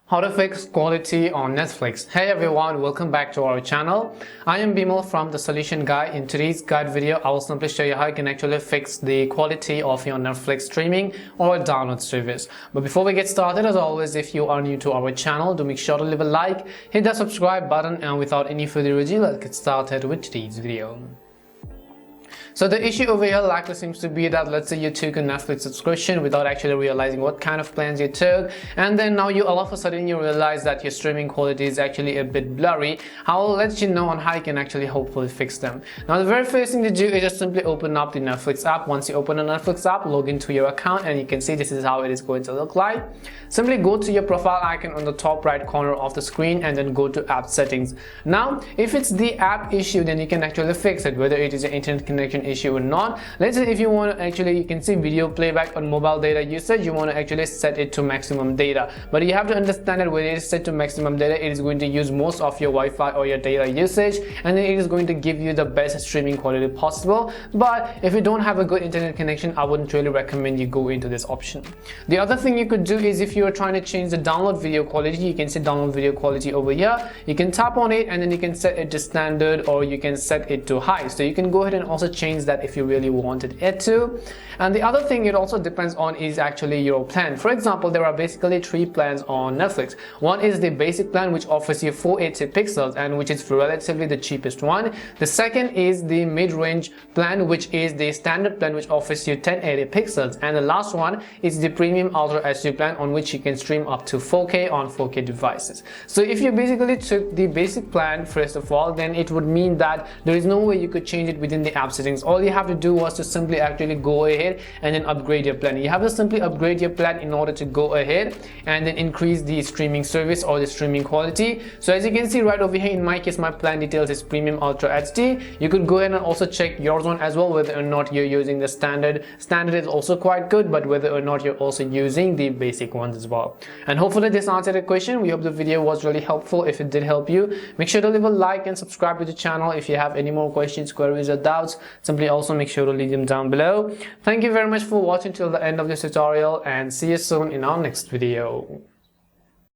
How to fix quality on Netflix. Hey everyone, welcome back to our channel. I am Bimal from The Solution Guy. In today's guide video, I will simply show you how you can actually fix the quality of your Netflix streaming or download service. But before we get started, as always, if you are new to our channel, do make sure to leave a like, hit that subscribe button, and without any further ado, let's get started with today's video. So the issue over here likely seems to be that, let's say you took a Netflix subscription without actually realizing what kind of plans you took, and then now you all of a sudden you realize that your streaming quality is actually a bit blurry. I will let you know on how you can actually hopefully fix them. Now the very first thing to do is just simply open up the Netflix app. Once you open the Netflix app, log into your account, and you can see this is how it is going to look like. Simply go to your profile icon on the top right corner of the screen and then go to app settings. Now if it's the app issue, then you can actually fix it, whether it is an internet connection issue or not. Let's say if you want to actually, you can see video playback on mobile data usage, you want to actually set it to maximum data, but you have to understand that when it is set to maximum data, it is going to use most of your Wi-Fi or your data usage, and then it is going to give you the best streaming quality possible. But if you don't have a good internet connection, I wouldn't really recommend you go into this option. The other thing you could do is, if you are trying to change the download video quality, you can see download video quality over here. You can tap on it and then you can set it to standard, or you can set it to high. So you can go ahead and also change that if you really wanted it to. And the other thing it also depends on is actually your plan. For example, there are basically three plans on Netflix. One is the basic plan, which offers you 480 pixels and which is relatively the cheapest one. The second is the mid-range plan, which is the standard plan, which offers you 1080 pixels, and the last one is the premium ultra HD plan, on which you can stream up to 4K on 4K devices. So if you basically took the basic plan first of all, then it would mean that there is no way you could change it within the app settings. All you have to do was to simply actually go ahead and then upgrade your plan. You have to simply upgrade your plan in order to go ahead and then increase the streaming service or the streaming quality. So as you can see right over here, in my case, my plan details is premium ultra HD. You could go ahead and also check yours one as well, whether or not you're using the standard. Standard is also quite good, but whether or not you're also using the basic ones as well. And hopefully this answered the question. We hope the video was really helpful. If it did help you, make sure to leave a like and subscribe to the channel. If you have any more questions, queries, or doubts, simply also make sure to leave them down below. Thank you very much for watching till the end of this tutorial, and see you soon in our next video.